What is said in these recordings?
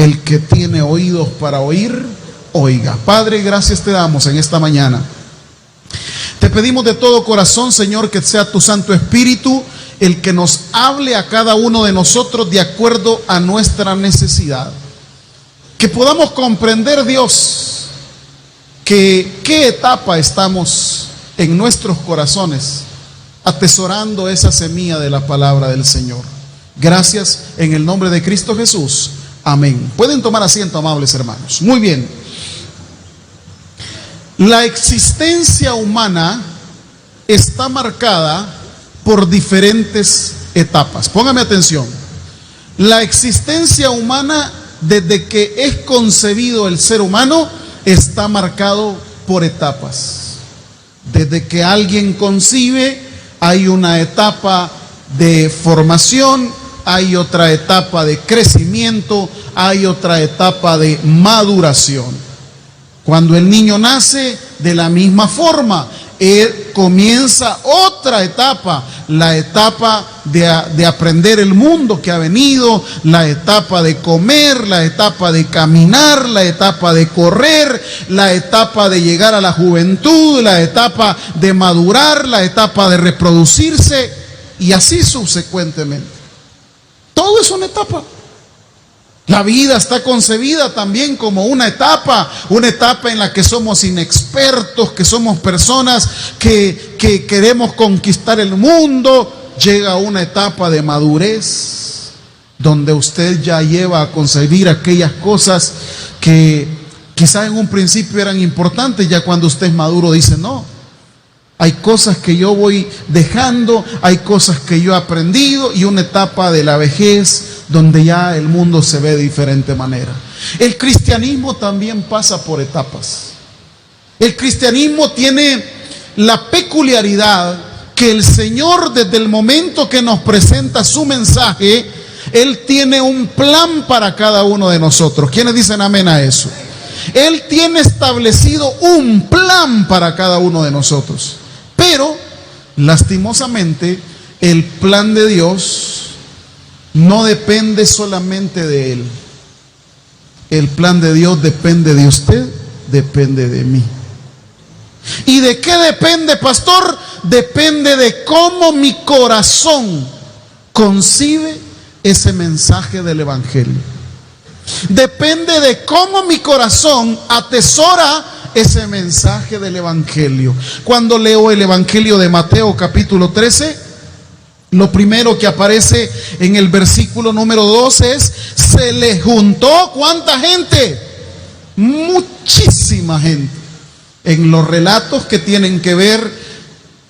El que tiene oídos para oír, oiga. Padre, gracias te damos en esta mañana. Te pedimos de todo corazón, Señor, que sea tu Santo Espíritu el que nos hable a cada uno de nosotros de acuerdo a nuestra necesidad. Que podamos comprender, Dios, que qué etapa estamos en nuestros corazones atesorando esa semilla de la palabra del Señor. Gracias en el nombre de Cristo Jesús. Amén. Pueden tomar asiento, amables hermanos. Muy bien. La existencia humana está marcada por diferentes etapas. Póngame atención. La existencia humana, desde que es concebido el ser humano, está marcado por etapas. Desde que alguien concibe, hay una etapa de formación, hay otra etapa de crecimiento, hay otra etapa de maduración. Cuando el niño nace, de la misma forma, comienza otra etapa, la etapa de aprender el mundo que ha venido, la etapa de comer, la etapa de caminar, la etapa de correr, la etapa de llegar a la juventud, la etapa de madurar, la etapa de reproducirse, y así subsecuentemente. Todo es una etapa. La vida está concebida también como una etapa en la que somos inexpertos, que somos personas que queremos conquistar el mundo. Llega una etapa de madurez, donde usted ya lleva a concebir aquellas cosas que quizás en un principio eran importantes. Ya cuando usted es maduro dice, no, hay cosas que yo voy dejando, hay cosas que yo he aprendido, y una etapa de la vejez donde ya el mundo se ve de diferente manera. El cristianismo también pasa por etapas. El cristianismo tiene la peculiaridad que el Señor, desde el momento que nos presenta su mensaje, Él tiene un plan para cada uno de nosotros. ¿Quiénes dicen amén a eso? Él tiene establecido un plan para cada uno de nosotros. Pero, lastimosamente, el plan de Dios no depende solamente de Él. El plan de Dios depende de usted, depende de mí. ¿Y de qué depende, pastor? Depende de cómo mi corazón concibe ese mensaje del Evangelio. Depende de cómo mi corazón atesora ese mensaje del Evangelio. Cuando leo el Evangelio de Mateo capítulo 13, lo primero que aparece en el versículo número 12 es: se le juntó ¿cuánta gente? Muchísima gente. En los relatos que tienen que ver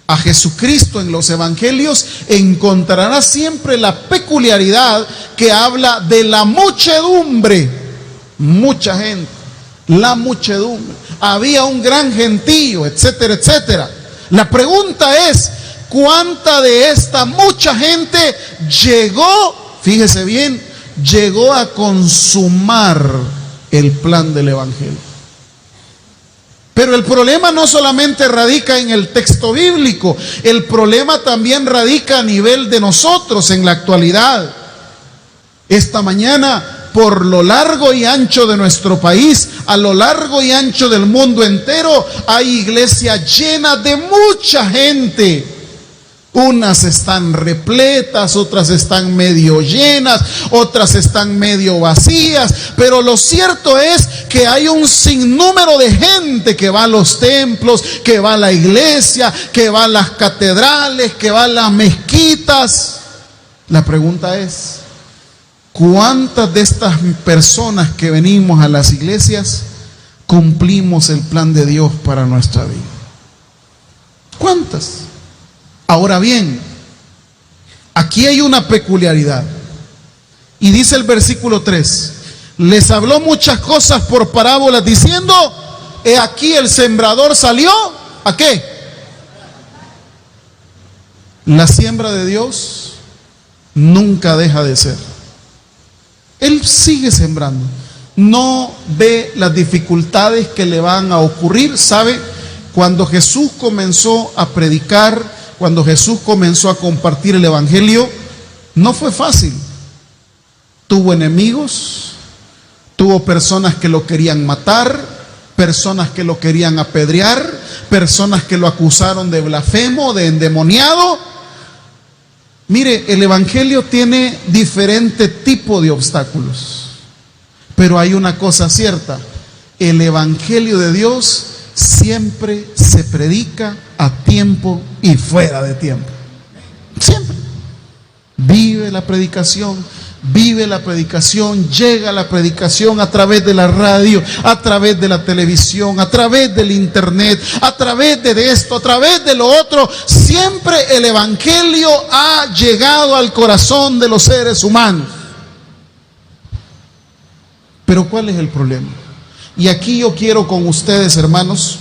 a Jesucristo en los evangelios, encontrará siempre la peculiaridad que habla de la muchedumbre. Mucha gente, la muchedumbre. Había un gran gentío, etcétera, etcétera. La pregunta es: ¿cuánta de esta mucha gente llegó, fíjese bien, llegó a consumar el plan del Evangelio? Pero el problema no solamente radica en el texto bíblico, el problema también radica a nivel de nosotros en la actualidad. Esta mañana, por lo largo y ancho de nuestro país, a lo largo y ancho del mundo entero, hay iglesias llenas de mucha gente. Unas están repletas, otras están medio llenas, otras están medio vacías, pero lo cierto es que hay un sinnúmero de gente que va a los templos, que va a la iglesia, que va a las catedrales, que va a las mezquitas. La pregunta es: ¿cuántas de estas personas que venimos a las iglesias cumplimos el plan de Dios para nuestra vida? ¿Cuántas? Ahora bien, aquí hay una peculiaridad. Y dice el versículo 3: les habló muchas cosas por parábolas, diciendo: he aquí el sembrador salió, ¿a qué? La siembra de Dios nunca deja de ser. Él sigue sembrando. No ve las dificultades que le van a ocurrir. ¿Sabe? Cuando Jesús comenzó a predicar, cuando Jesús comenzó a compartir el Evangelio, no fue fácil. Tuvo enemigos, Tuvo personas que lo querían matar, personas que lo querían apedrear, personas que lo acusaron de blasfemo, de endemoniado. Mire, el evangelio tiene diferente tipo de obstáculos, pero hay una cosa cierta: el evangelio de Dios siempre se predica a tiempo y fuera de tiempo. Siempre. Vive la predicación, llega la predicación a través de la radio, a través de la televisión, a través del internet, a través de esto, a través de lo otro. Siempre el evangelio ha llegado al corazón de los seres humanos. Pero ¿cuál es el problema? Y aquí yo quiero con ustedes, hermanos,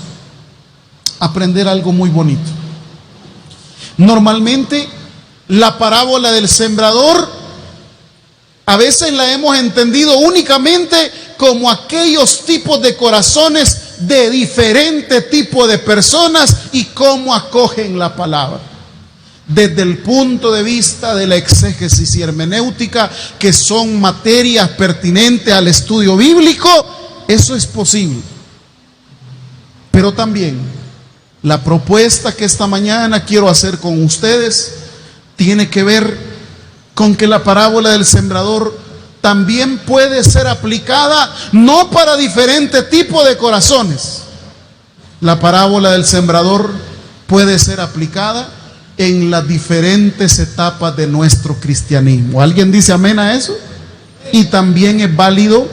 aprender algo muy bonito. Normalmente la parábola del sembrador a veces la hemos entendido únicamente como aquellos tipos de corazones de diferente tipo de personas y cómo acogen la palabra. Desde el punto de vista de la exégesis y hermenéutica, que son materias pertinentes al estudio bíblico, eso es posible. Pero también la propuesta que esta mañana quiero hacer con ustedes tiene que ver con que la parábola del sembrador también puede ser aplicada no para diferente tipo de corazones. La parábola del sembrador puede ser aplicada en las diferentes etapas de nuestro cristianismo. ¿Alguien dice amén a eso? Y también es válido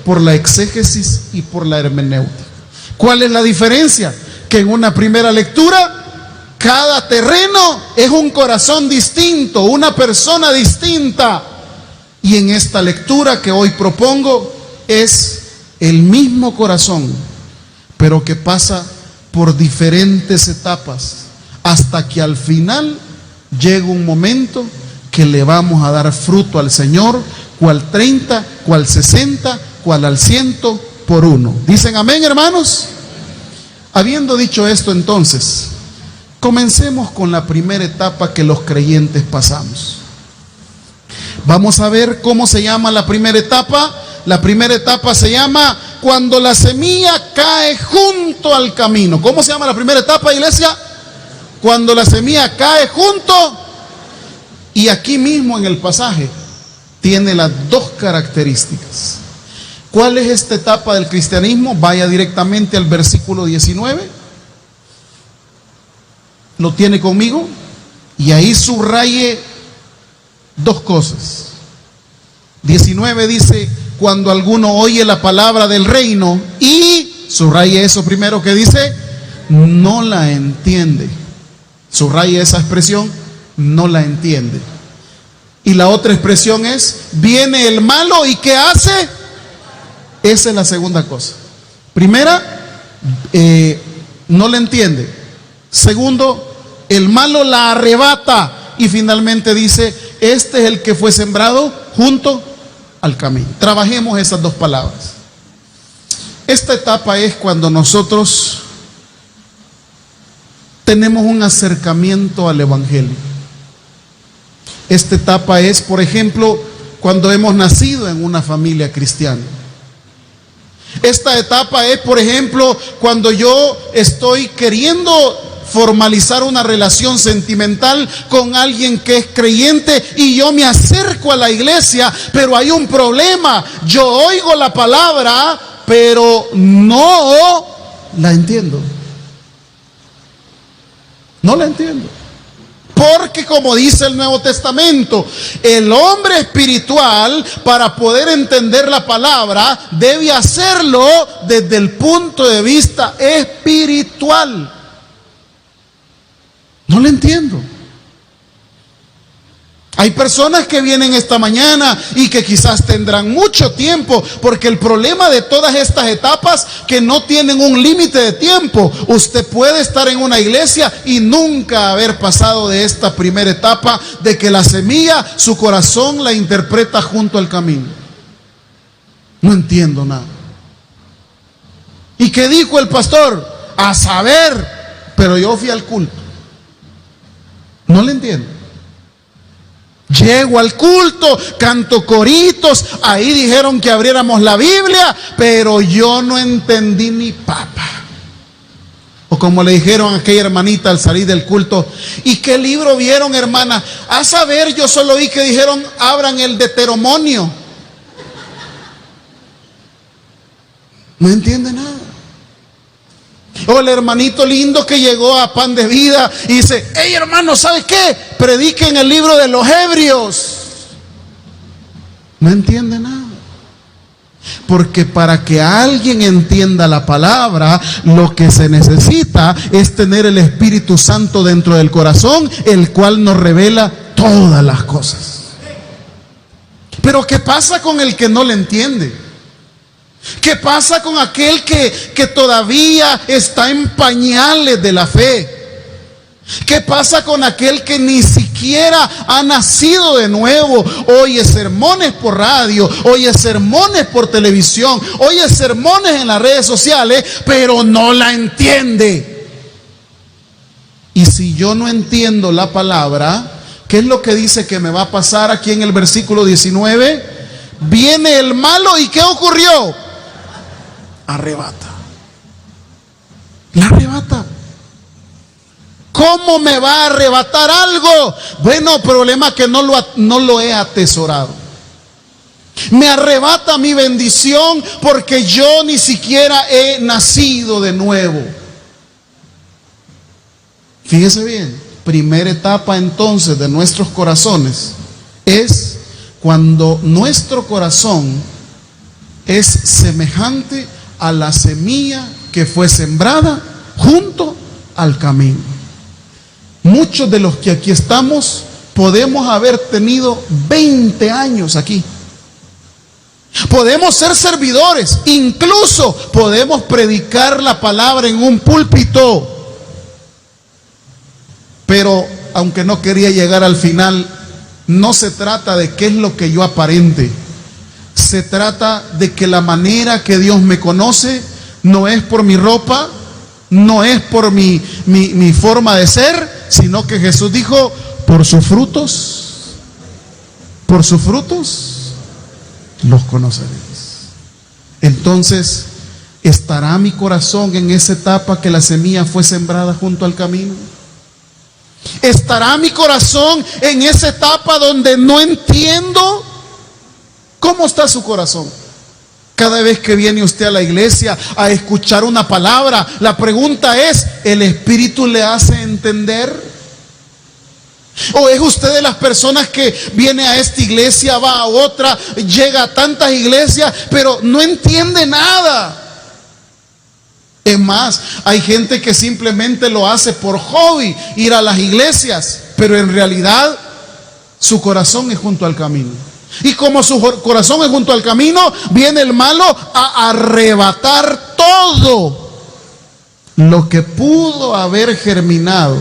por la exégesis y por la hermenéutica. ¿Cuál es la diferencia? Que en una primera lectura, cada terreno es un corazón distinto, una persona distinta. Y en esta lectura que hoy propongo es el mismo corazón, pero que pasa por diferentes etapas, hasta que al final llega un momento que le vamos a dar fruto al Señor, cual 30, cual 60, cual al 100 por uno. ¿Dicen amén, hermanos? Habiendo dicho esto, entonces, comencemos con la primera etapa que los creyentes pasamos. Vamos a ver cómo se llama la primera etapa. La primera etapa se llama cuando la semilla cae junto al camino. ¿Cómo se llama la primera etapa, iglesia? Cuando la semilla cae junto. Y aquí mismo en el pasaje tiene las dos características. ¿Cuál es esta etapa del cristianismo? Vaya directamente al versículo 19. ¿Lo tiene conmigo? Y ahí subraye dos cosas. 19 dice: cuando alguno oye la palabra del reino y, subraye eso primero que dice, no la entiende. Subraye esa expresión, no la entiende. Y la otra expresión es: viene el malo y ¿qué hace? Esa es la segunda cosa. Primera, no la entiende. Segundo, el malo la arrebata. Y finalmente dice: este es el que fue sembrado junto al camino. Trabajemos esas dos palabras. Esta etapa es cuando nosotros tenemos un acercamiento al evangelio. Esta etapa es, por ejemplo, cuando hemos nacido en una familia cristiana. Esta etapa es, por ejemplo, cuando yo estoy queriendo formalizar una relación sentimental con alguien que es creyente y yo me acerco a la iglesia, pero hay un problema. Yo oigo la palabra, pero no la entiendo. No la entiendo. Porque como dice el Nuevo Testamento, el hombre espiritual, para poder entender la palabra, debe hacerlo desde el punto de vista espiritual. No lo entiendo. Hay personas que vienen esta mañana y que quizás tendrán mucho tiempo, porque el problema de todas estas etapas que no tienen un límite de tiempo. Usted puede estar en una iglesia y nunca haber pasado de esta primera etapa de que la semilla, su corazón la interpreta junto al camino. No entiendo nada. ¿Y qué dijo el pastor? A saber, pero yo fui al culto. No le entiendo. Llego al culto, canto coritos, ahí dijeron que abriéramos la Biblia, pero yo no entendí ni papa. O como le dijeron a aquella hermanita al salir del culto, ¿y qué libro vieron, hermana? A saber, yo solo vi que dijeron, abran el Deuteronomio. No entiende nada. O el hermanito lindo que llegó a Pan de Vida y dice, hey hermano, ¿sabe qué? Prediquen el libro de los Hebreos. No entiende nada. Porque para que alguien entienda la palabra, lo que se necesita es tener el Espíritu Santo dentro del corazón, el cual nos revela todas las cosas. Pero ¿qué pasa con el que no le entiende? ¿Qué pasa con aquel que todavía está en pañales de la fe? ¿Qué pasa con aquel que ni siquiera ha nacido de nuevo? Oye sermones por radio, oye sermones por televisión, oye sermones en las redes sociales, pero no la entiende. Y si yo no entiendo la palabra, ¿qué es lo que dice que me va a pasar aquí en el versículo 19? Viene el malo y ¿qué ocurrió? Arrebata. La arrebata. ¿Cómo me va a arrebatar algo? Bueno, problema que no lo he atesorado. Me arrebata mi bendición porque yo ni siquiera he nacido de nuevo. Fíjese bien, primera etapa entonces de nuestros corazones es cuando nuestro corazón es semejante a la semilla que fue sembrada junto al camino. Muchos de los que aquí estamos podemos haber tenido 20 años aquí. Podemos ser servidores, incluso podemos predicar la palabra en un púlpito. Pero aunque no quería llegar al final, no se trata de qué es lo que yo aparente. Se trata de que la manera que Dios me conoce no es por mi ropa, no es por mi forma de ser, sino que Jesús dijo, por sus frutos los conoceréis. Entonces, ¿estará mi corazón en esa etapa que la semilla fue sembrada junto al camino? ¿Estará mi corazón en esa etapa donde no entiendo? ¿Cómo está su corazón? Cada vez que viene usted a la iglesia a escuchar una palabra, la pregunta es, ¿el Espíritu le hace entender? ¿O es usted de las personas que viene a esta iglesia, va a otra, llega a tantas iglesias, pero no entiende nada? Es más, hay gente que simplemente lo hace por hobby, ir a las iglesias, pero en realidad su corazón es junto al camino. Y como su corazón es junto al camino, viene el malo a arrebatar todo lo que pudo haber germinado.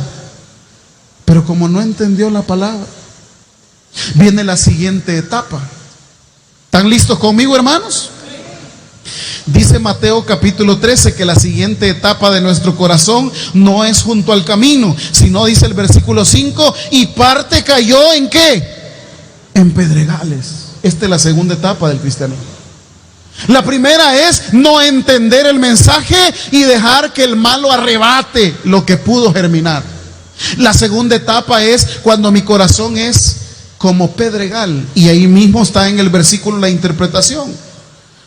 Pero como no entendió la palabra, viene la siguiente etapa. ¿Están listos conmigo, hermanos? Dice Mateo capítulo 13 que la siguiente etapa de nuestro corazón no es junto al camino, sino dice el versículo 5, y parte cayó ¿en qué? En pedregales. Esta es la segunda etapa del cristianismo. La primera es no entender el mensaje y dejar que el malo arrebate lo que pudo germinar. La segunda etapa es cuando mi corazón es como pedregal, y ahí mismo está en el versículo la interpretación.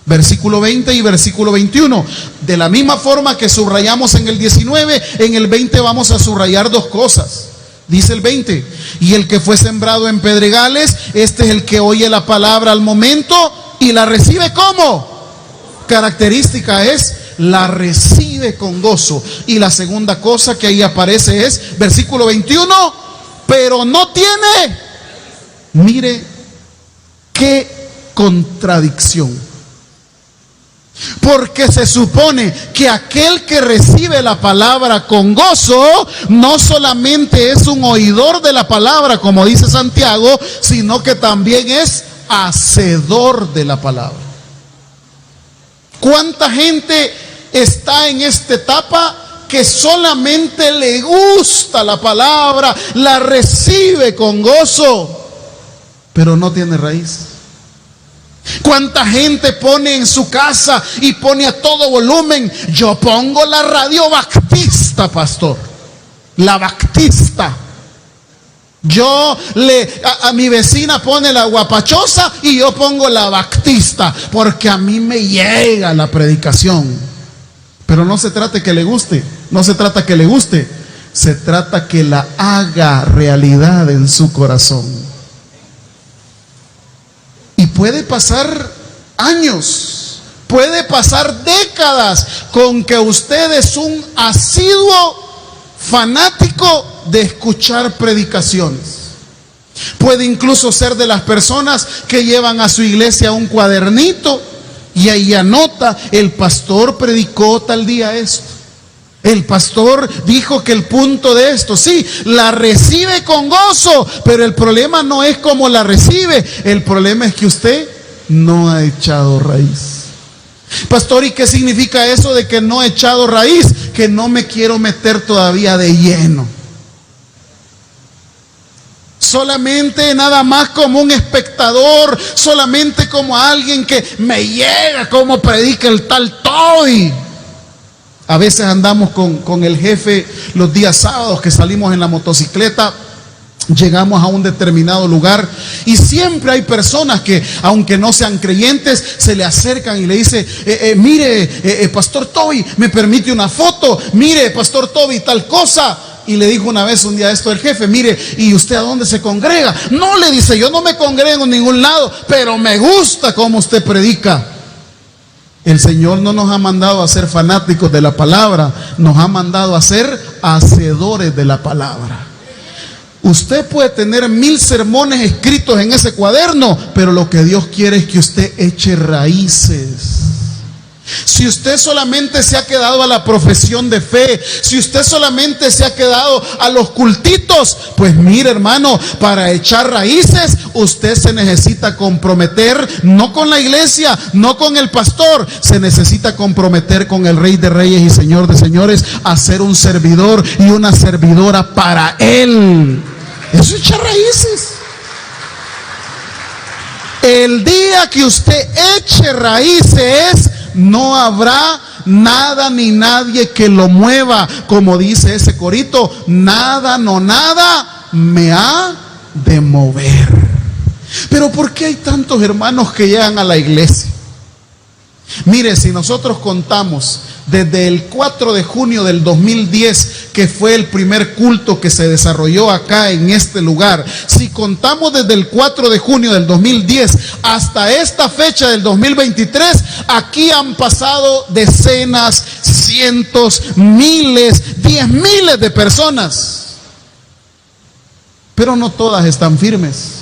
Versículo 20 y versículo 21. De la misma forma que subrayamos en el 19, en el 20 vamos a subrayar dos cosas. Dice el 20, y el que fue sembrado en pedregales, este es el que oye la palabra al momento y la recibe ¿cómo? Característica es, la recibe con gozo. Y la segunda cosa que ahí aparece es, versículo 21, pero no tiene, mire qué contradicción. Porque se supone que aquel que recibe la palabra con gozo no solamente es un oidor de la palabra, como dice Santiago, sino que también es hacedor de la palabra. ¿Cuánta gente está en esta etapa que solamente le gusta la palabra, la recibe con gozo, pero no tiene raíz. ¿Cuánta gente pone en su casa y pone a todo volumen? Yo pongo la radio baptista, pastor. La baptista. Yo a mi vecina pone la guapachosa y yo pongo la baptista, porque a mí me llega la predicación. Pero no se trata que le guste, no se trata que le guste, se trata que la haga realidad en su corazón. Y puede pasar años, puede pasar décadas con que usted es un asiduo fanático de escuchar predicaciones. Puede incluso ser de las personas que llevan a su iglesia un cuadernito y ahí anota: el pastor predicó tal día esto, el pastor dijo que el punto de esto. Sí, la recibe con gozo, pero el problema no es cómo la recibe, el problema es que usted no ha echado raíz. Pastor, ¿y qué significa eso de que no he echado raíz? Que no me quiero meter todavía de lleno. Solamente nada más como un espectador, solamente como alguien que me llega como predica el tal Toby. A veces andamos con el jefe los días sábados que salimos en la motocicleta. Llegamos a un determinado lugar y siempre hay personas que, aunque no sean creyentes, se le acercan y le dicen: mire, pastor Toby, ¿me permite una foto? Mire, pastor Toby, tal cosa. Y le dijo una vez, un día, esto el jefe: mire, ¿y usted a dónde se congrega? No, le dice, yo no me congrego en ningún lado, pero me gusta cómo usted predica. El Señor no nos ha mandado a ser fanáticos de la palabra, nos ha mandado a ser hacedores de la palabra. Usted puede tener 1000 sermones escritos en ese cuaderno, pero lo que Dios quiere es que usted eche raíces. Si usted solamente se ha quedado a la profesión de fe, si usted solamente se ha quedado a los cultitos, pues mire, hermano, para echar raíces usted se necesita comprometer, no con la iglesia, no con el pastor, se necesita comprometer con el Rey de Reyes y Señor de Señores a ser un servidor y una servidora para Él. Eso es echar raíces. El día que usted eche raíces, no habrá nada ni nadie que lo mueva. Como dice ese corito: nada, no nada me ha de mover. Pero ¿por qué hay tantos hermanos que llegan a la iglesia? Mire, si nosotros contamos desde el 4 de junio del 2010, que fue el primer culto que se desarrolló acá en este lugar, si contamos desde el 4 de junio del 2010 hasta esta fecha del 2023, aquí han pasado decenas, cientos, miles, 10,000 de personas. Pero no todas están firmes.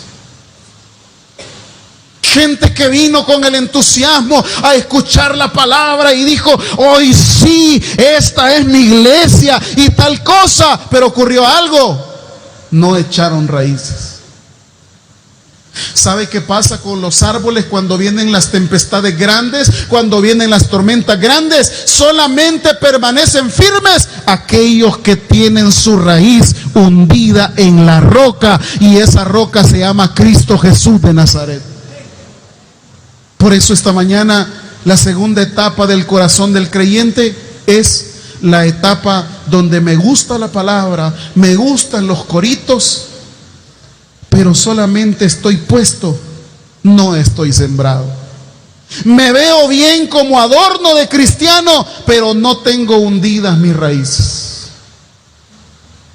Gente que vino con el entusiasmo a escuchar la palabra y dijo: hoy sí, esta es mi iglesia y tal cosa. Pero ocurrió algo: no echaron raíces. ¿Sabe qué pasa con los árboles cuando vienen las tempestades grandes, cuando vienen las tormentas grandes? Solamente permanecen firmes aquellos que tienen su raíz hundida en la roca, y esa roca se llama Cristo Jesús de Nazaret. Por eso esta mañana la segunda etapa del corazón del creyente es la etapa donde me gusta la palabra, me gustan los coritos, pero solamente estoy puesto, no estoy sembrado. Me veo bien como adorno de cristiano, pero no tengo hundidas mis raíces.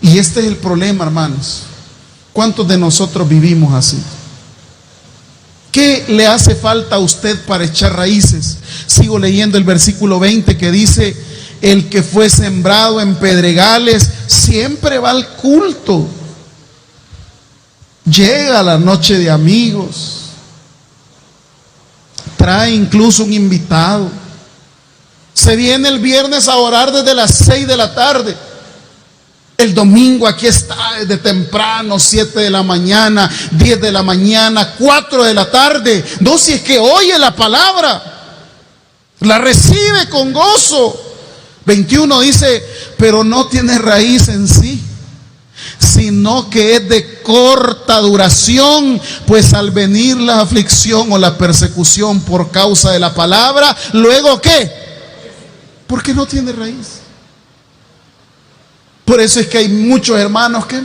Y este es el problema, hermanos. ¿Cuántos de nosotros vivimos así? ¿Qué le hace falta a usted para echar raíces? Sigo leyendo el versículo 20 que dice: el que fue sembrado en pedregales siempre va al culto, llega a la noche de amigos, trae incluso un invitado, se viene el viernes a orar desde las 6 de la tarde. El domingo aquí está desde temprano, 7 de la mañana, 10 de la mañana, 4 de la tarde. No, si es que oye la palabra, la recibe con gozo. 21 dice: pero no tiene raíz en sí, sino que es de corta duración, pues al venir la aflicción o la persecución por causa de la palabra, luego ¿qué? Porque no tiene raíz. Por eso es que hay muchos hermanos que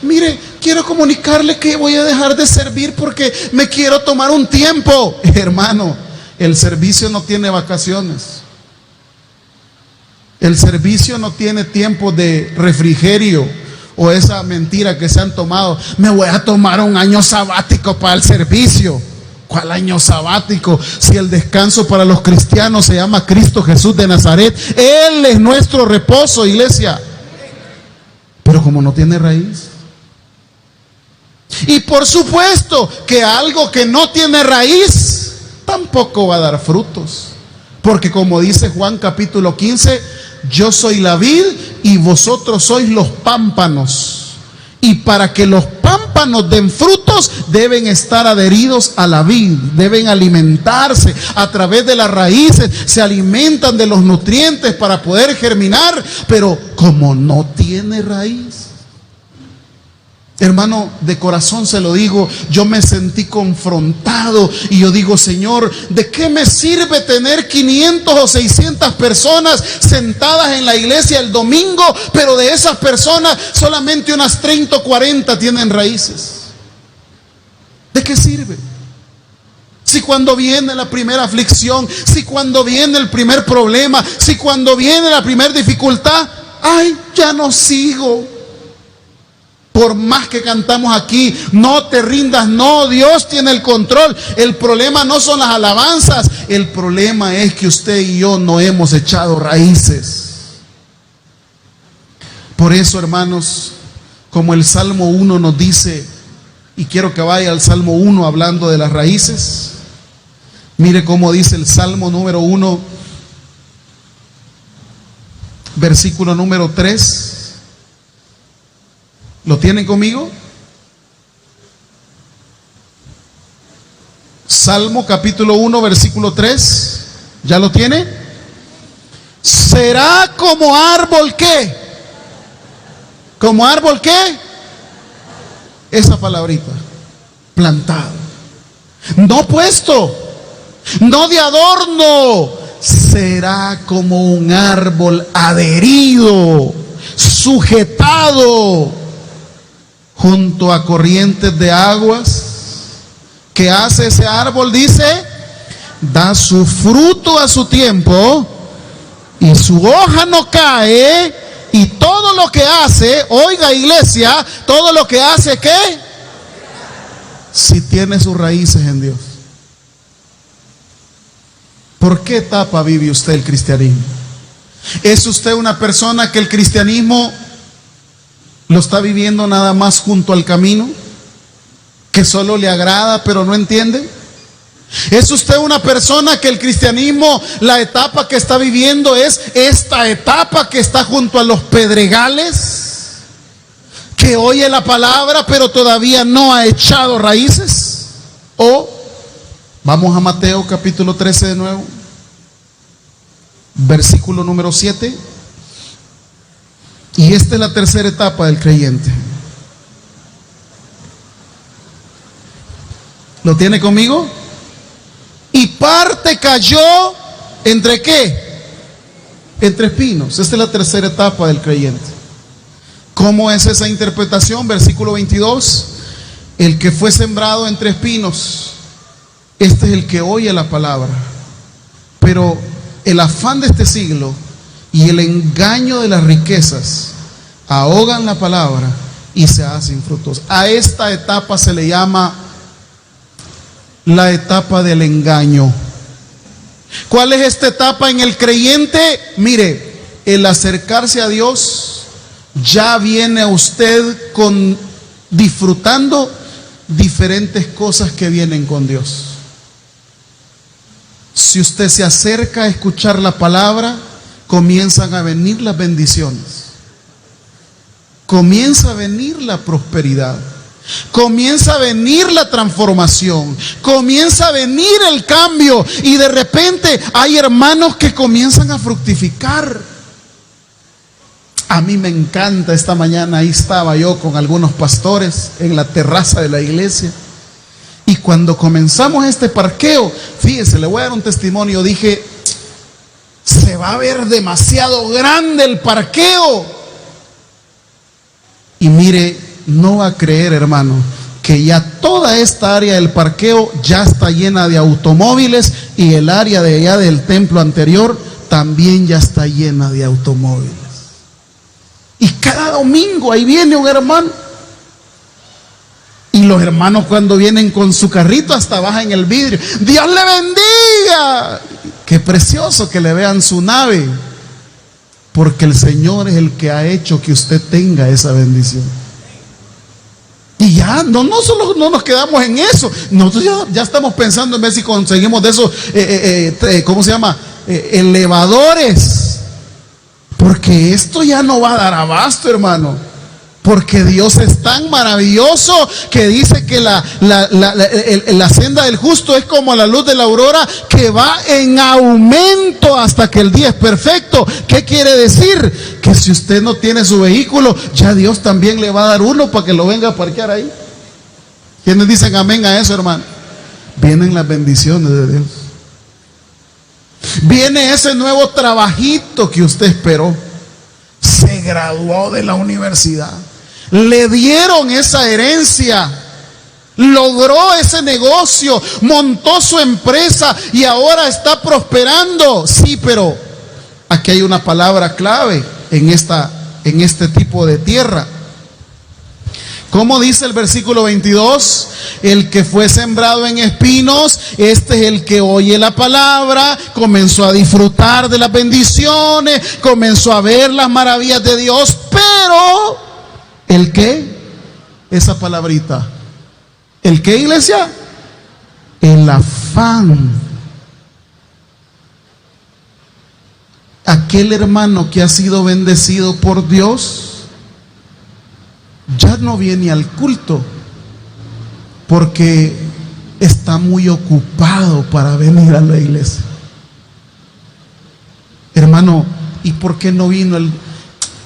mire, quiero comunicarle que voy a dejar de servir porque me quiero tomar un tiempo. Hermano, el servicio no tiene vacaciones. El servicio no tiene tiempo de refrigerio o esa mentira que se han tomado. Me voy a tomar un año sabático para el servicio. ¿Cuál año sabático? Si el descanso para los cristianos se llama Cristo Jesús de Nazaret. Él es nuestro reposo, iglesia. Pero como no tiene raíz. Y por supuesto que algo que no tiene raíz tampoco va a dar frutos. Porque como dice Juan capítulo 15, yo soy la vid y vosotros sois los pámpanos. Y para que los pámpanos den frutos, deben estar adheridos a la vid, deben alimentarse a través de las raíces, se alimentan de los nutrientes para poder germinar, pero como no tiene raíz. Hermano, de corazón se lo digo, yo me sentí confrontado y yo digo, Señor, ¿de qué me sirve tener 500 o 600 personas sentadas en la iglesia el domingo, pero de esas personas solamente unas 30 o 40 tienen raíces? ¿De qué sirve? Si cuando viene la primera aflicción, si cuando viene el primer problema, si cuando viene la primera dificultad, ay, ya no sigo. Por más que cantamos aquí, no te rindas, no, Dios tiene el control. El problema no son las alabanzas, el problema es que usted y yo no hemos echado raíces. Por eso, hermanos, como el Salmo 1 nos dice, y quiero que vaya al Salmo 1 hablando de las raíces. Mire cómo dice el Salmo número 1, versículo número 3. ¿Lo tienen conmigo? Salmo capítulo 1, versículo 3. ¿Ya lo tiene? Será como árbol ¿qué? ¿Como árbol qué? Esa palabrita. Plantado. No puesto. No de adorno. Será como un árbol adherido, sujetado junto a corrientes de aguas. ¿Qué hace ese árbol? Dice, da su fruto a su tiempo y su hoja no cae, y todo lo que hace, oiga iglesia, todo lo que hace, ¿qué? Si tiene sus raíces en Dios. ¿Por qué etapa vive usted el cristianismo? ¿Es usted una persona que el cristianismo lo está viviendo nada más junto al camino, que solo le agrada pero no entiende? ¿Es usted una persona que el cristianismo, la etapa que está viviendo es esta etapa que está junto a los pedregales, que oye la palabra pero todavía no ha echado raíces? O vamos a Mateo capítulo 13 de nuevo, versículo número 7. Y esta es la tercera etapa del creyente. ¿Lo tiene conmigo? Y parte cayó ¿entre qué? Entre espinos. Esta es la tercera etapa del creyente. ¿Cómo es esa interpretación? Versículo 22. El que fue sembrado entre espinos, este es el que oye la palabra, pero el afán de este siglo y el engaño de las riquezas ahogan la palabra y se hacen frutos. A esta etapa se le llama la etapa del engaño. ¿Cuál es esta etapa en el creyente? Mire, el acercarse a Dios ya viene a usted disfrutando diferentes cosas que vienen con Dios. Si usted se acerca a escuchar la palabra, comienzan a venir las bendiciones, comienza a venir la prosperidad, comienza a venir la transformación, comienza a venir el cambio, y de repente hay hermanos que comienzan a fructificar. A mí me encanta. Esta mañana ahí estaba yo con algunos pastores en la terraza de la iglesia. Y cuando comenzamos este parqueo, fíjese, le voy a dar un testimonio. Dije, se va a ver demasiado grande el parqueo. Y mire, no va a creer, hermano, que ya toda esta área del parqueo ya está llena de automóviles, y el área de allá del templo anterior también ya está llena de automóviles. Y cada domingo ahí viene un hermano. Y los hermanos, cuando vienen con su carrito, hasta bajan el vidrio. ¡Dios le bendiga! Qué precioso que le vean su nave, porque el Señor es el que ha hecho que usted tenga esa bendición. Y ya no solo no nos quedamos en eso, nosotros ya estamos pensando en ver si conseguimos de esos ¿cómo se llama? Elevadores, porque esto ya no va a dar abasto, hermano. Porque Dios es tan maravilloso que dice que la senda del justo es como la luz de la aurora, que va en aumento hasta que el día es perfecto. ¿Qué quiere decir? Que si usted no tiene su vehículo, ya Dios también le va a dar uno para que lo venga a parquear ahí. ¿Quiénes dicen amén a eso, hermano? Vienen las bendiciones de Dios. Viene ese nuevo trabajito que usted esperó. Se graduó de la universidad. Le dieron esa herencia, logró ese negocio, montó su empresa y ahora está prosperando. Sí, pero aquí hay una palabra clave en este tipo de tierra. ¿Cómo dice el versículo 22? El que fue sembrado en espinos, este es el que oye la palabra, comenzó a disfrutar de las bendiciones, comenzó a ver las maravillas de Dios, pero ¿el qué? Esa palabrita. ¿El qué, iglesia? El afán. Aquel hermano que ha sido bendecido por Dios ya no viene al culto porque está muy ocupado para venir a la iglesia. Hermano, ¿y por qué no vino el?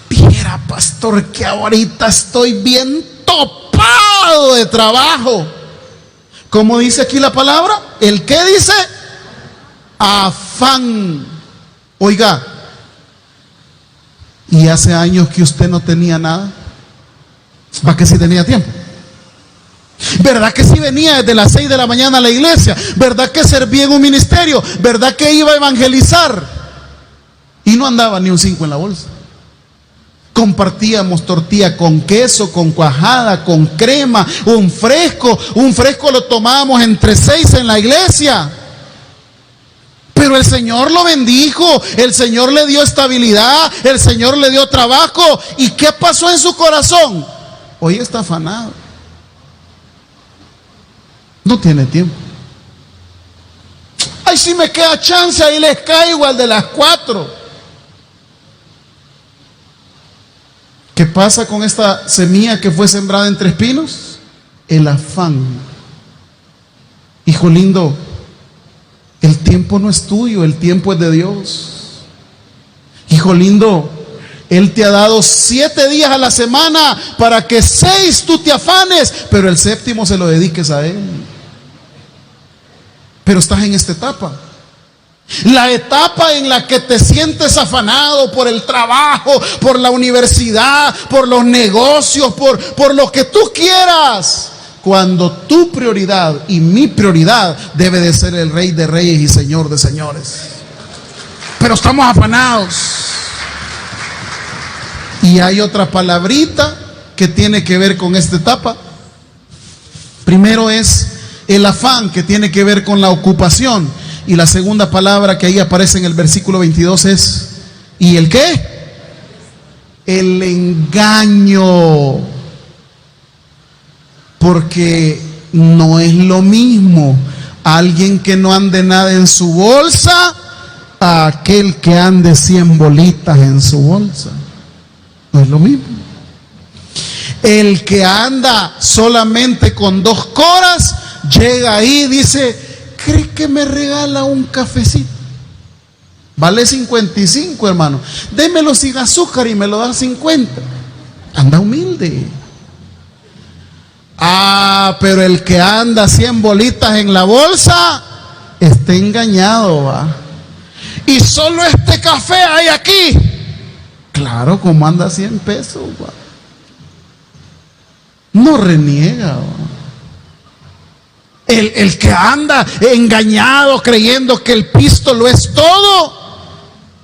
Viera, pastor, que ahorita estoy bien topado de trabajo. ¿Cómo dice aquí la palabra? ¿El qué dice? Afán. Oiga, ¿y hace años que usted no tenía nada? ¿Para qué si tenía tiempo? ¿Verdad que si venía desde las 6 de la mañana a la iglesia? ¿Verdad que servía en un ministerio? ¿Verdad que iba a evangelizar? Y no andaba ni un 5 en la bolsa. Compartíamos tortilla con queso, con cuajada, con crema, un fresco lo tomábamos entre 6 en la iglesia. Pero el Señor lo bendijo, el Señor le dio estabilidad, el Señor le dio trabajo. ¿Y qué pasó en su corazón? Hoy está afanado. No tiene tiempo. Ay, si me queda chance, ahí les caigo al de las 4. ¿Qué pasa con esta semilla que fue sembrada entre espinos? El afán. Hijo lindo, el tiempo no es tuyo, el tiempo es de Dios. Hijo lindo, Él te ha dado 7 días a la semana para que 6 tú te afanes, pero el 7º se lo dediques a Él. Pero estás en esta etapa. La etapa en la que te sientes afanado por el trabajo, por la universidad, por los negocios, por lo que tú quieras. Cuando tu prioridad y mi prioridad debe de ser el Rey de Reyes y Señor de Señores. Pero estamos afanados. Y hay otra palabrita que tiene que ver con esta etapa. Primero es el afán, que tiene que ver con la ocupación. Y la segunda palabra que ahí aparece en el versículo 22 es, ¿y el qué? El engaño. Porque no es lo mismo alguien que no ande nada en su bolsa a aquel que ande 100 bolitas en su bolsa. No es lo mismo. El que anda solamente con 2 coras, llega ahí y dice, ¿cree que me regala un cafecito? Vale 55, hermano. Démelo sin azúcar y me lo da 50. Anda humilde. Ah, pero el que anda 100 bolitas en la bolsa está engañado, ¿va? Y solo este café hay aquí. Claro, como anda 100 pesos, ¿va? No reniega, ¿va? El que anda engañado creyendo que el pisto lo es todo,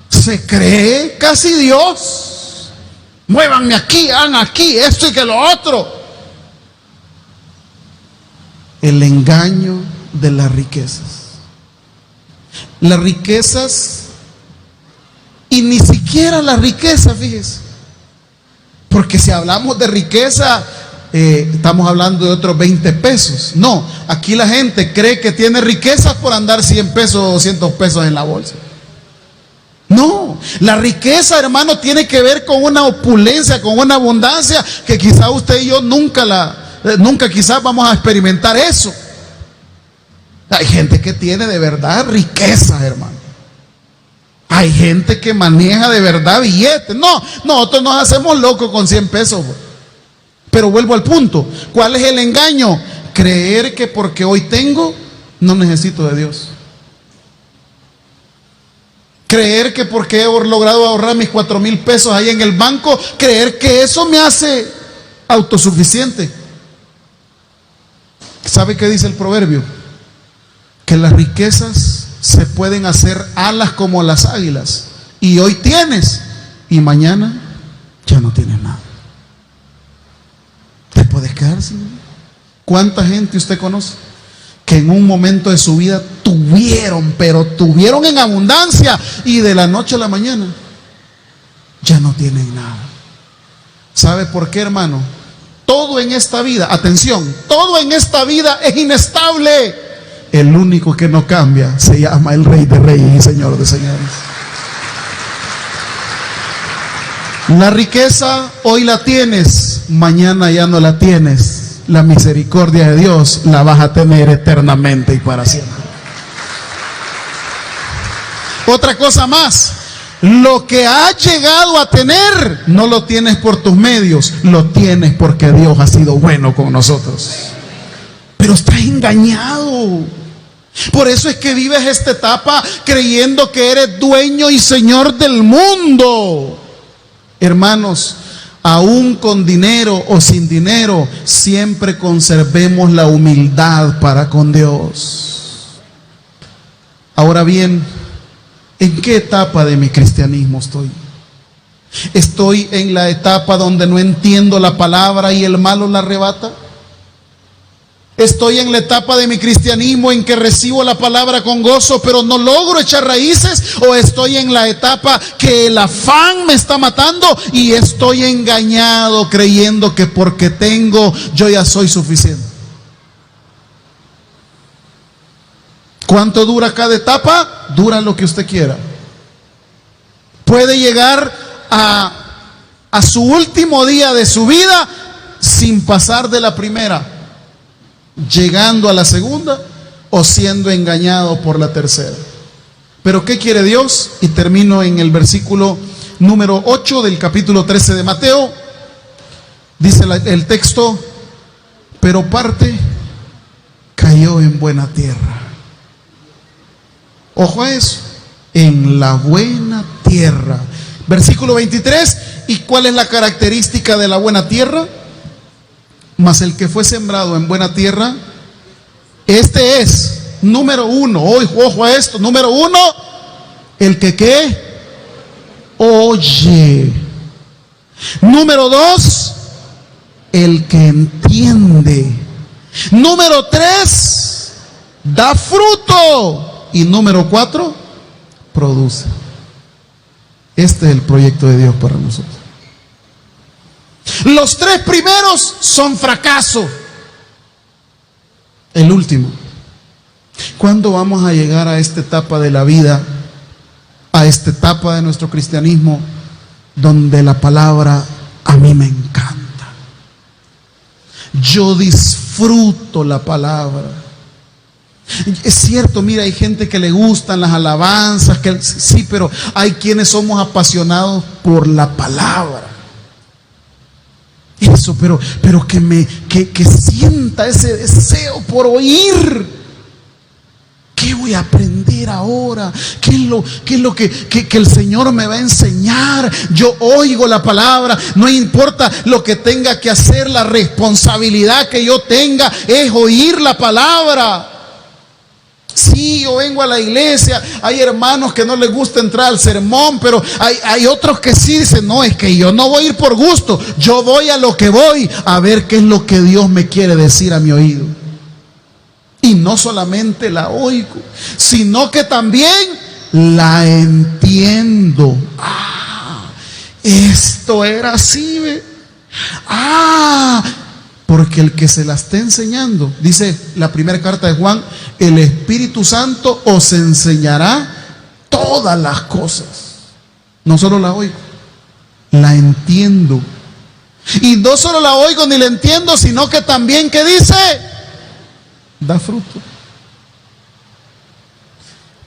se cree casi Dios. Muévanme aquí, hagan aquí, esto y que lo otro. El engaño de las riquezas. Las riquezas, y ni siquiera la riqueza, fíjese. Porque si hablamos de riqueza, estamos hablando de otros 20 pesos. No, aquí la gente cree que tiene riquezas por andar 100 pesos o 200 pesos en la bolsa. No, la riqueza, hermano, tiene que ver con una opulencia, con una abundancia que quizá usted y yo nunca quizás vamos a experimentar eso. Hay gente que tiene de verdad riqueza, hermano. Hay gente que maneja de verdad billetes. No, nosotros nos hacemos locos con 100 pesos. Pero vuelvo al punto. ¿Cuál es el engaño? Creer que porque hoy tengo, no necesito de Dios. Creer que porque he logrado ahorrar mis 4,000 pesos ahí en el banco, creer que eso me hace autosuficiente. ¿Sabe qué dice el proverbio? Que las riquezas se pueden hacer alas como las águilas. Y hoy tienes y mañana ya no tienes nada. ¿Te puedes quedar sin nada? ¿Cuánta gente usted conoce que en un momento de su vida tuvieron en abundancia y de la noche a la mañana ya no tienen nada? ¿Sabe por qué, hermano? Todo en esta vida, atención, todo en esta vida es inestable. El único que no cambia se llama el Rey de Reyes y Señor de Señores. La riqueza hoy la tienes, mañana ya no la tienes. La misericordia de Dios la vas a tener eternamente y para siempre. Otra cosa más, lo que has llegado a tener no lo tienes por tus medios, lo tienes porque Dios ha sido bueno con nosotros. Pero estás engañado. Por eso es que vives esta etapa creyendo que eres dueño y señor del mundo. Hermanos, aún con dinero o sin dinero, siempre conservemos la humildad para con Dios. Ahora bien, ¿en qué etapa de mi cristianismo estoy? ¿Estoy en la etapa donde no entiendo la palabra y el malo la arrebata? ¿Estoy en la etapa de mi cristianismo en que recibo la palabra con gozo pero no logro echar raíces? ¿O estoy en la etapa que el afán me está matando y estoy engañado creyendo que porque tengo yo ya soy suficiente? ¿Cuánto dura cada etapa? Dura lo que usted quiera. Puede llegar a su último día de su vida sin pasar de la primera, llegando a la segunda o siendo engañado por la tercera. Pero ¿qué quiere Dios? Y termino en el versículo número 8 del capítulo 13 de Mateo. Dice el texto: pero parte cayó en buena tierra. Ojo a eso, en la buena tierra. Versículo 23, ¿y cuál es la característica de la buena tierra? Mas el que fue sembrado en buena tierra, este es, número uno, ojo a esto, número uno, el que ¿qué? Oye. Número dos, el que entiende. Número tres, da fruto. Y número cuatro, produce. Este es el proyecto de Dios para nosotros. Los tres primeros son fracaso. El último. ¿Cuándo vamos a llegar a esta etapa de la vida, a esta etapa de nuestro cristianismo, donde la palabra a mí me encanta? Yo disfruto la palabra. Es cierto, mira, hay gente que le gustan las alabanzas, que sí, pero hay quienes somos apasionados por la palabra. Eso, pero que sienta ese deseo por oír. ¿Qué voy a aprender ahora? ¿Qué es lo que el Señor me va a enseñar? Yo oigo la palabra, no importa lo que tenga que hacer, la responsabilidad que yo tenga es oír la palabra. Sí, yo vengo a la iglesia, hay hermanos que no les gusta entrar al sermón, pero hay otros que sí dicen, no, es que yo no voy a ir por gusto, yo voy a lo que voy, a ver qué es lo que Dios me quiere decir a mi oído. Y no solamente la oigo, sino que también la entiendo. Esto era así, ¿ve? Porque el que se la esté enseñando, dice la primera carta de Juan, el Espíritu Santo os enseñará todas las cosas. No solo la oigo, la entiendo. Y no solo la oigo ni la entiendo, sino que también, ¿qué dice? Da fruto.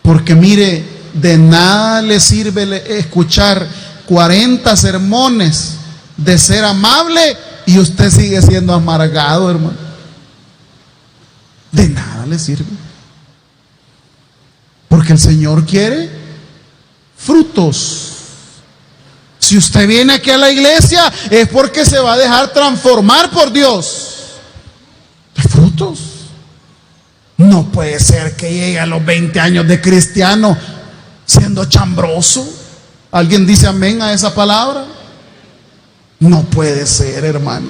Porque mire, de nada le sirve escuchar 40 sermones de ser amable y usted sigue siendo amargado, hermano. De nada le sirve. Porque el Señor quiere frutos. Si usted viene aquí a la iglesia es porque se va a dejar transformar por Dios. Frutos. No puede ser que llegue a los 20 años de cristiano siendo chambroso. ¿Alguien dice amén a esa palabra? No puede ser, hermano.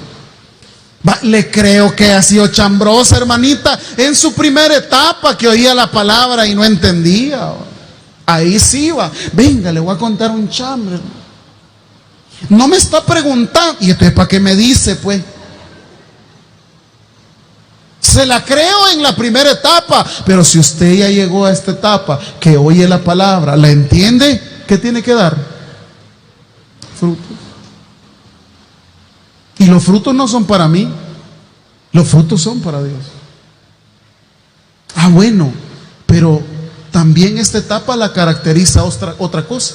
Le creo que ha sido chambrosa, hermanita, en su primera etapa, que oía la palabra y no entendía. Ahí sí va. Venga, le voy a contar un chambre. No me está preguntando. ¿Y entonces para qué me dice, pues? Se la creo en la primera etapa, pero si usted ya llegó a esta etapa, que oye la palabra, la entiende, ¿qué tiene que dar? Frutos. Y los frutos no son para mí, los frutos son para Dios. Bueno, pero también esta etapa la caracteriza otra cosa.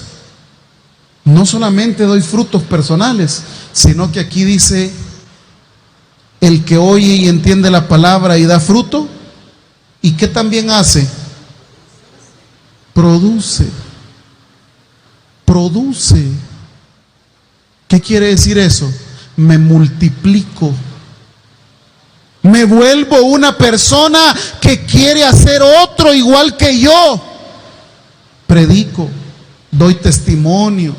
No solamente doy frutos personales, sino que aquí dice, el que oye y entiende la palabra y da fruto, ¿y qué también hace? Produce. ¿Qué quiere decir eso? Me multiplico. Me vuelvo una persona que quiere hacer otro igual que yo. Predico, doy testimonio.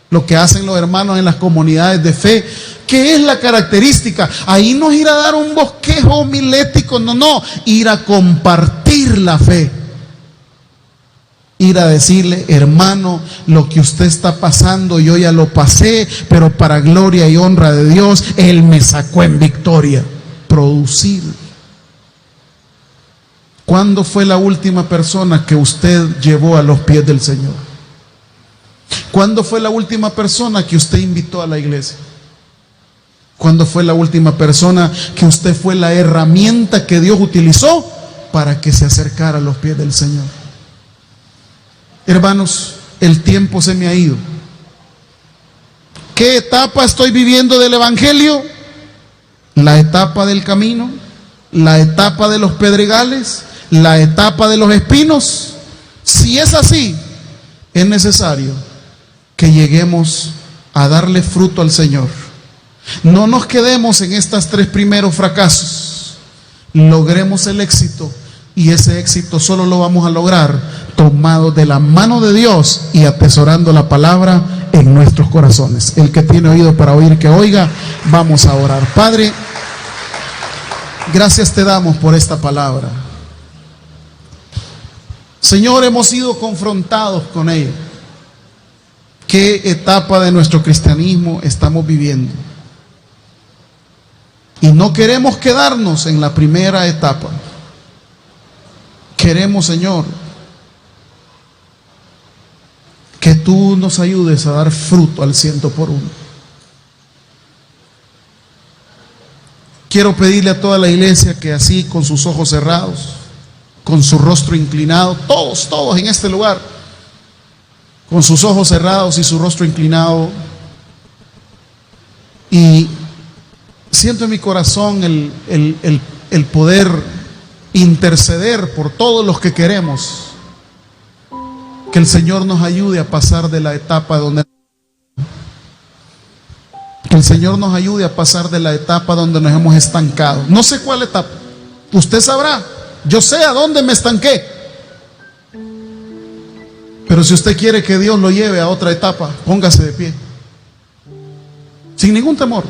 Lo que hacen los hermanos en las comunidades de fe. ¿Qué es la característica? Ahí no es ir a dar un bosquejo homilético, no, ir a compartir la fe. Ir a decirle, hermano, lo que usted está pasando, yo ya lo pasé, pero para gloria y honra de Dios, Él me sacó en victoria. Producir. ¿Cuándo fue la última persona que usted llevó a los pies del Señor? ¿Cuándo fue la última persona que usted invitó a la iglesia? ¿Cuándo fue la última persona que usted fue la herramienta que Dios utilizó para que se acercara a los pies del Señor? Hermanos, el tiempo se me ha ido. ¿Qué etapa estoy viviendo del Evangelio? La etapa del camino, la etapa de los pedregales, la etapa de los espinos. Si es así, es necesario que lleguemos a darle fruto al Señor. No nos quedemos en estos 3 primeros fracasos. Logremos el éxito, y ese éxito solo lo vamos a lograr tomados de la mano de Dios y atesorando la palabra en nuestros corazones. El que tiene oído para oír, que oiga. Vamos a orar. Padre, gracias te damos por esta palabra. Señor, hemos sido confrontados con ella. ¿Qué etapa de nuestro cristianismo estamos viviendo? Y no queremos quedarnos en la primera etapa. Queremos, Señor, que tú nos ayudes a dar fruto al 100 por 1. Quiero pedirle a toda la iglesia que así, con sus ojos cerrados, con su rostro inclinado, todos en este lugar, con sus ojos cerrados y su rostro inclinado. Y siento en mi corazón el poder interceder por todos los que queremos que el Señor nos ayude a pasar de la etapa donde nos hemos estancado. No sé cuál etapa, usted sabrá, yo sé a dónde me estanqué, pero si usted quiere que Dios lo lleve a otra etapa, póngase de pie, sin ningún temor.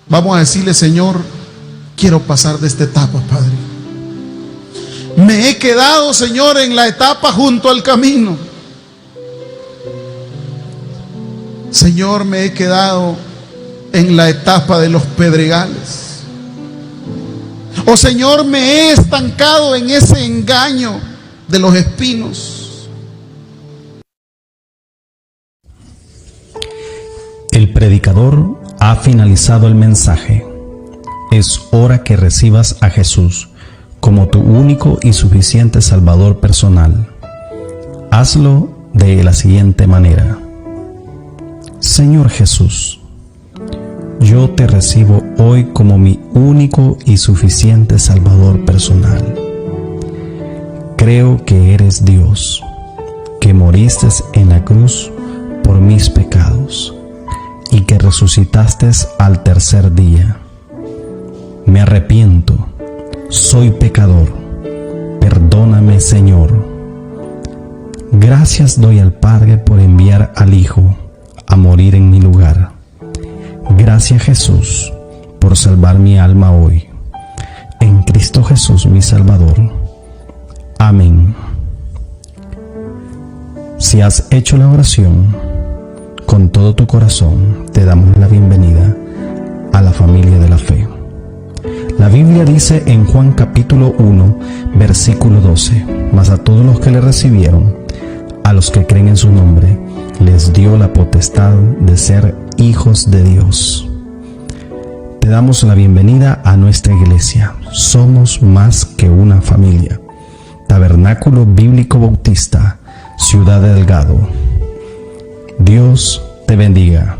Vamos a decirle: Señor, quiero pasar de esta etapa, Padre. Me he quedado, Señor, en la etapa junto al camino. Señor, me he quedado en la etapa de los pedregales. Oh Señor, me he estancado en ese engaño de los espinos. El predicador ha finalizado el mensaje. Es hora que recibas a Jesús como tu único y suficiente Salvador personal. Hazlo de la siguiente manera: Señor Jesús, yo te recibo hoy como mi único y suficiente Salvador personal. Creo que eres Dios, que moriste en la cruz por mis pecados y que resucitaste al tercer día. Me arrepiento, soy pecador, perdóname, Señor. Gracias doy al Padre por enviar al Hijo a morir en mi lugar. Gracias, Jesús, por salvar mi alma hoy. En Cristo Jesús, mi Salvador. Amén. Si has hecho la oración con todo tu corazón, te damos la bienvenida a la familia de la fe. La Biblia dice en Juan capítulo 1, versículo 12: mas a todos los que le recibieron, a los que creen en su nombre, les dio la potestad de ser hijos de Dios. Te damos la bienvenida a nuestra iglesia. Somos más que una familia. Tabernáculo Bíblico Bautista, Ciudad de Delgado. Dios te bendiga.